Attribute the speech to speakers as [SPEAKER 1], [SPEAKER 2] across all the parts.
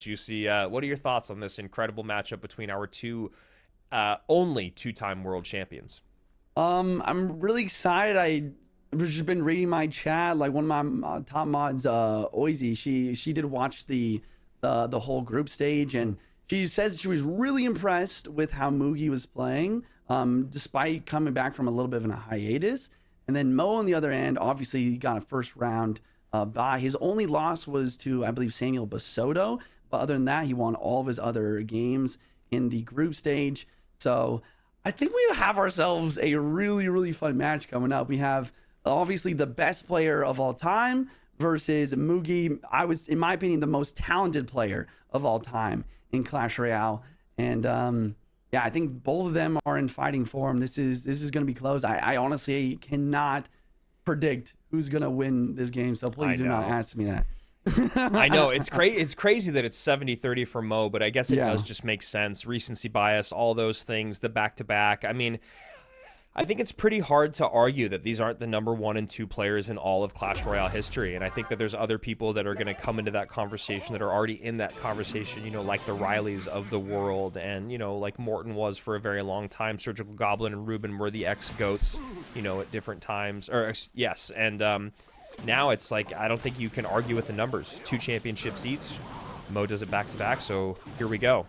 [SPEAKER 1] Juicy, what are your thoughts on this incredible matchup between our only two-time world champions?
[SPEAKER 2] I'm really excited. I've just been reading my chat. Like one of my top mods, Oizy, she did watch the whole group stage, and she said she was really impressed with how Mugi was playing, despite coming back from a little bit of a hiatus. And then Mo on the other end, obviously he got a first round bye. His only loss was to, I believe, Samuel Basoto. But other than that, he won all of his other games in the group stage. So I think we have ourselves a really, really fun match coming up. We have obviously the best player of all time versus Mugi. I was, in my opinion, the most talented player of all time in Clash Royale. And yeah, I think both of them are in fighting form. This is going to be close. I honestly cannot predict who's going to win this game. So please do not ask me that.
[SPEAKER 1] I know it's crazy that it's 70-30 for Mo, but I guess it
[SPEAKER 2] Yeah.
[SPEAKER 1] does just make sense. Recency bias, all those things, the back-to-back. I mean, I think it's pretty hard to argue that these aren't the number 1 and 2 players in all of Clash Royale history. And I think that there's other people that are going to come into that conversation that are already in that conversation, like the Rileys of the world, and, like Morton was for a very long time. Surgical Goblin and Ruben were the ex-GOATs, at different times. Yes, and now it's like, I don't think you can argue with the numbers. 2 championships each. Mo does it back-to-back, so here we go.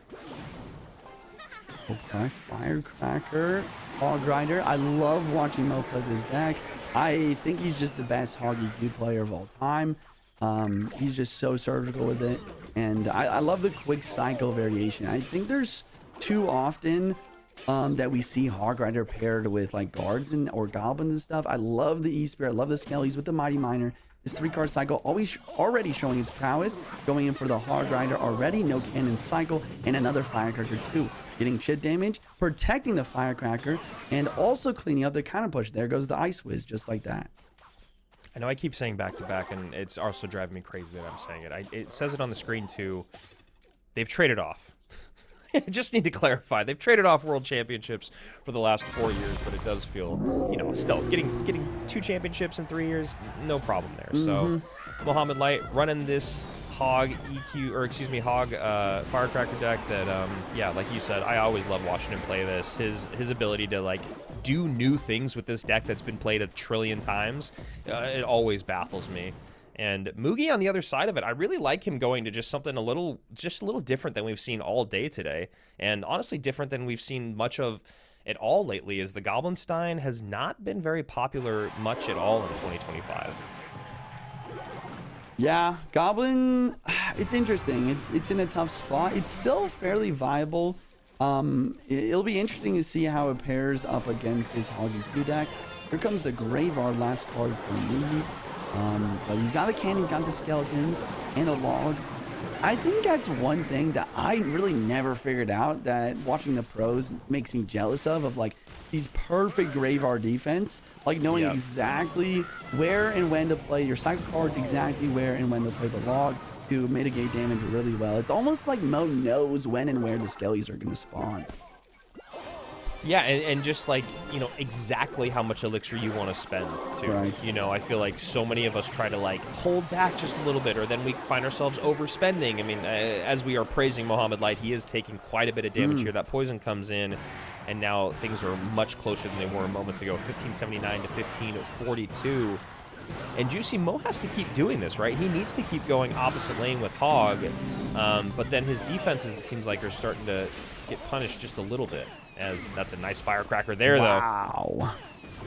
[SPEAKER 2] Okay, Firecracker, Hog Rider. I love watching Mo play this deck. I think he's just the best Hog EQ player of all time. He's just so surgical with it. And I love the quick cycle variation. I think there's too often that we see Hog Rider paired with like guards or goblins and stuff. I love the E-Spirit. I love the Skellies with the Mighty Miner. This 3-card cycle already showing its prowess. Going in for the Hog Rider already. No cannon cycle. And another Firecracker too. Getting chip damage, protecting the Firecracker, and also cleaning up the counter push. There goes the Ice Whiz, just like that.
[SPEAKER 1] I know I keep saying back-to-back, and it's also driving me crazy that I'm saying it. It says it on the screen, too. They've traded off. I just need to clarify. They've traded off world championships for the last 4 years, but it does feel, still getting 2 championships in 3 years, no problem there. So, Mohammed Light running this Hog Firecracker deck that, like you said, I always love watching him play this. His ability to, do new things with this deck that's been played 1 trillion times, it always baffles me. And Mugi on the other side of it, I really like him going to just something a little different than we've seen all day today. And honestly, different than we've seen much of at all lately, is the Goblinstein has not been very popular much at all in 2025.
[SPEAKER 2] Yeah, Goblin, it's interesting. It's in a tough spot. It's still fairly viable. It'll be interesting to see how it pairs up against this Hog EQ deck. Here comes the Graveyard, last card for Mugi. But he's got the cannon, he's got the skeletons, and a log. I think that's one thing that I really never figured out, that watching the pros makes me jealous of like these perfect Graveyard defense, like knowing exactly where and when to play your cycle cards, exactly where and when to play the log to mitigate damage really well. It's almost like Mo knows when and where the Skellies are going to spawn.
[SPEAKER 1] Yeah, and just exactly how much elixir you want to spend too.
[SPEAKER 2] Right.
[SPEAKER 1] I feel like so many of us try to hold back just a little bit, or then we find ourselves overspending. I mean, as we are praising Mohammed Light, he is taking quite a bit of damage here. That poison comes in, and now things are much closer than they were moments ago. 1579 to 1542. And Juicy, Mo has to keep doing this, right? He needs to keep going opposite lane with Hog, but then his defenses, it seems like, are starting to get punished just a little bit. As that's a nice Firecracker there, though.
[SPEAKER 2] Wow.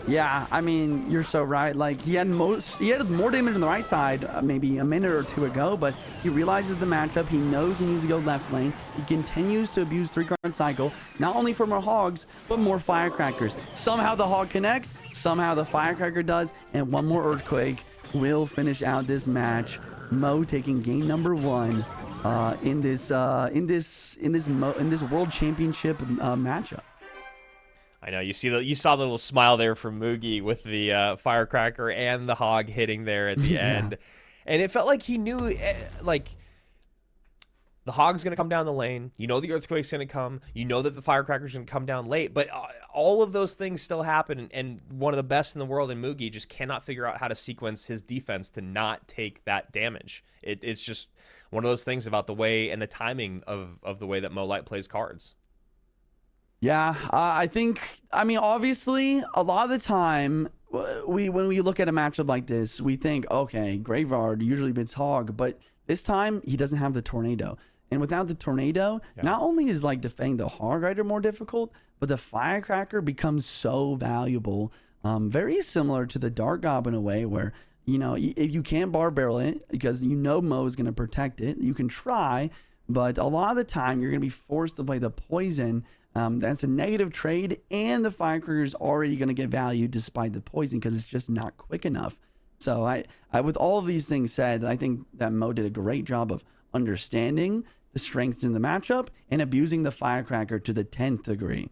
[SPEAKER 2] Yeah, I mean, you're so right. Like, he had more damage on the right side maybe a minute or two ago, but he realizes the matchup. He knows he needs to go left lane. He continues to abuse 3-card cycle, not only for more Hogs, but more Firecrackers. Somehow the Hog connects, somehow the Firecracker does, and one more Earthquake will finish out this match. Mo taking game number 1 in this World Championship matchup.
[SPEAKER 1] I know, you saw the little smile there from Mugi with the Firecracker and the Hog hitting there at the end, and it felt like he knew the Hog's gonna come down the lane. The Earthquake's gonna come. That the Firecracker's gonna come down late, but all of those things still happen, and one of the best in the world in Mugi just cannot figure out how to sequence his defense to not take that damage. It's just one of those things about the way and the timing of the way that Mo Light plays cards.
[SPEAKER 2] Yeah, I mean, obviously, a lot of the time, when we look at a matchup like this, we think, okay, Graveyard usually beats Hog, but this time he doesn't have the Tornado. And without the Tornado, not only is like defending the Hog Rider more difficult, but the Firecracker becomes so valuable. Very similar to the Dark Goblin in a way where, you know, if you can't bar barrel it because you know Mo is going to protect it, you can try, but a lot of the time you're going to be forced to play the poison. That's a negative trade, and the Firecracker is already going to get value despite the poison because it's just not quick enough. So I, with all of these things said, I think that Mo did a great job of understanding the strengths in the matchup and abusing the Firecracker to the 10th degree.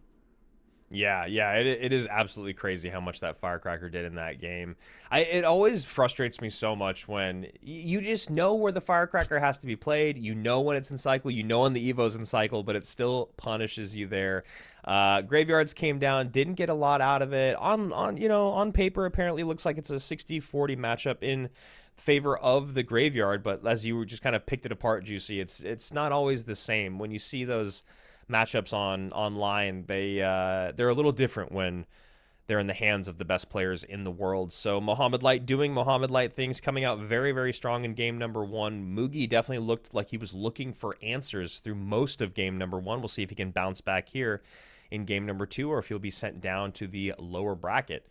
[SPEAKER 1] Yeah, it is absolutely crazy how much that Firecracker did in that game. It always frustrates me so much when you just know where the Firecracker has to be played. You know when it's in cycle. You know when the Evo's in cycle, but it still punishes you there. Graveyards came down, didn't get a lot out of it. On paper, apparently looks like it's a 60-40 matchup in favor of the Graveyard, but as you just kind of picked it apart, Juicy, it's not always the same. When you see those matchups online, they're a little different when they're in the hands of the best players in the world. So Mohammed Light doing Mohammed Light things, coming out very, very strong in game number 1. Mugi definitely looked like he was looking for answers through most of game number 1. We'll see if he can bounce back here in game number 2 or if he'll be sent down to the lower bracket.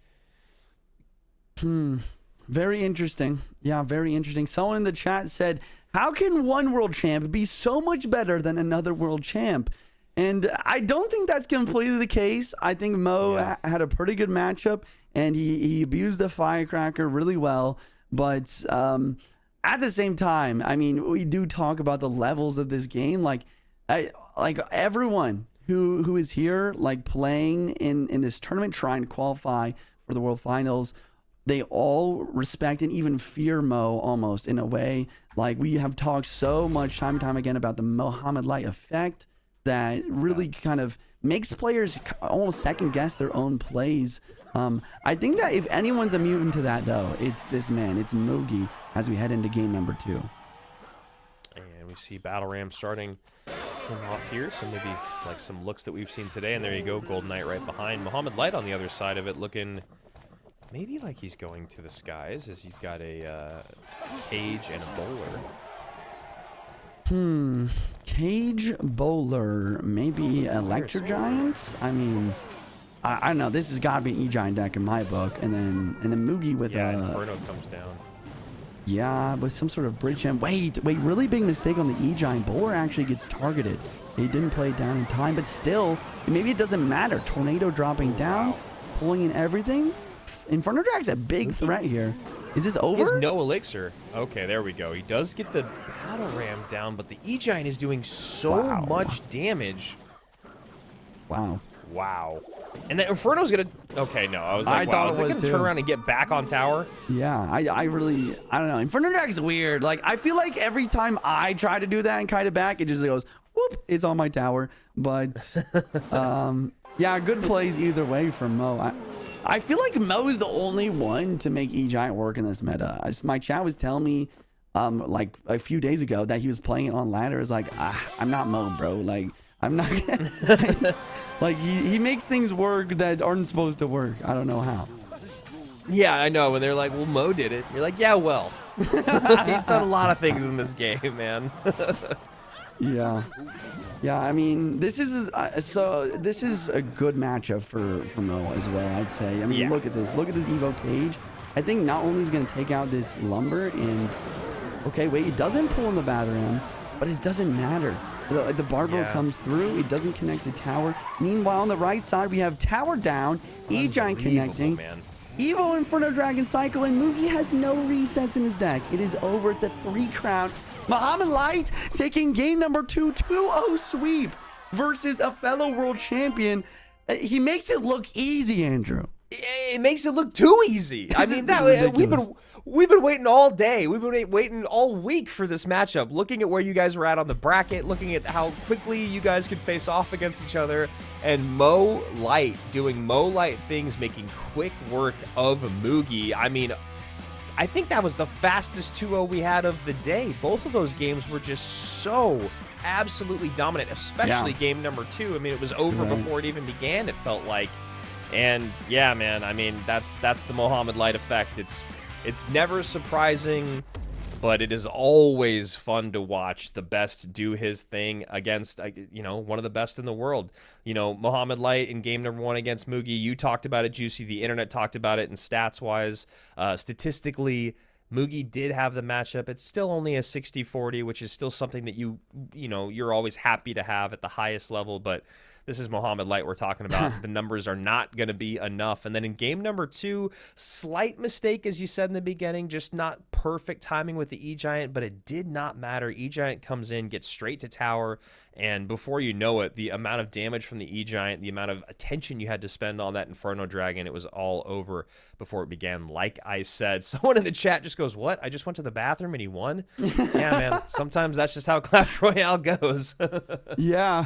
[SPEAKER 2] Very interesting. Yeah, very interesting. Someone in the chat said, how can one world champ be so much better than another world champ? And I don't think that's completely the case. I think Mo had a pretty good matchup, and he abused the Firecracker really well. But at the same time, I mean, we do talk about the levels of this game. Like everyone who is here, like playing in this tournament, trying to qualify for the World Finals, they all respect and even fear Mo almost in a way. Like we have talked so much time and time again about the Mohammed Light effect that really kind of makes players almost second guess their own plays. I think that if anyone's immune to that, though, it's this man. It's Mugi as we head into game number 2.
[SPEAKER 1] And we see Battle Ram starting him off here. So maybe like some looks that we've seen today. And there you go, Golden Knight right behind. Mohammed Light on the other side of it looking maybe like he's going to the skies as he's got a cage and a bowler.
[SPEAKER 2] Cage, bowler, maybe Electro Giants. I mean, I don't know. This has got to be an E-Giant deck in my book, and then Mugi with
[SPEAKER 1] Inferno comes down.
[SPEAKER 2] Yeah, with some sort of bridge jam. Wait, really big mistake on the E-Giant. Bowler actually gets targeted. He didn't play it down in time, but still, maybe it doesn't matter. Tornado dropping down, pulling in everything. Inferno Drag's a big threat here. Is this over?
[SPEAKER 1] He has no elixir. Okay, there we go. He does get the Battle Ram down, but the E-Giant is doing so much damage.
[SPEAKER 2] Wow.
[SPEAKER 1] And the Inferno's gonna... Okay, no. I was like, wow, is it gonna turn around and get back on tower?
[SPEAKER 2] Yeah, I don't know. Inferno Drag's weird. Like, I feel like every time I try to do that and kite it back, it just goes, whoop, it's on my tower. But, yeah, good plays either way from Mo. I feel like Mo is the only one to make E-Giant work in this meta. My chat was telling me like a few days ago that he was playing it on ladder. It's like, I'm not Mo, bro. Like, I'm not... like, he makes things work that aren't supposed to work. I don't know how.
[SPEAKER 1] Yeah, I know. When they're like, well, Mo did it. You're like, yeah, well. He's done a lot of things in this game, man.
[SPEAKER 2] Yeah, I mean, this is a good matchup for Mo as well, I'd say. I mean, look at this Evo cage. I think not only is going to take out this lumber and okay, wait, it doesn't pull in the Battle Ram, but it doesn't matter. The barbell comes through, it doesn't connect the tower. Meanwhile, on the right side, we have tower down, E-Giant connecting.
[SPEAKER 1] Man.
[SPEAKER 2] Evo Inferno Dragon cycle, and Mugi has no resets in his deck. It is over at the 3 crown. Mohammed Light taking game number 2, 2-0 sweep versus a fellow world champion. He makes it look easy, Andrew.
[SPEAKER 1] it makes it look too easy. I mean, that
[SPEAKER 2] Ridiculous.
[SPEAKER 1] we've been waiting all day. We've been waiting all week for this matchup. Looking at where you guys were at on the bracket, looking at how quickly you guys could face off against each other, and Mo Light doing Mo Light things, making quick work of Mugi. I mean, I think that was the fastest 2-0 we had of the day. Both of those games were just so absolutely dominant, especially game number 2. I mean, it was over before it even began, it felt like. And yeah, man, I mean, that's the Mohammed Light effect. It's never surprising, but it is always fun to watch the best do his thing against, one of the best in the world. Mohammed Light in game number 1 against Mugi, you talked about it, Juicy. The internet talked about it, and stats-wise, statistically, Mugi did have the matchup. It's still only a 60-40, which is still something that you're always happy to have at the highest level, but this is Mohammed Light we're talking about. The numbers are not going to be enough. And then in game number 2, slight mistake, as you said in the beginning, just not perfect timing with the E-Giant, but it did not matter. E-Giant comes in, gets straight to tower, and before you know it, the amount of damage from the E-Giant, the amount of attention you had to spend on that Inferno Dragon, it was all over before it began. Like I said, someone in the chat just goes, "What? I just went to the bathroom and he won?" Yeah, man. Sometimes that's just how Clash Royale goes.
[SPEAKER 2] Yeah.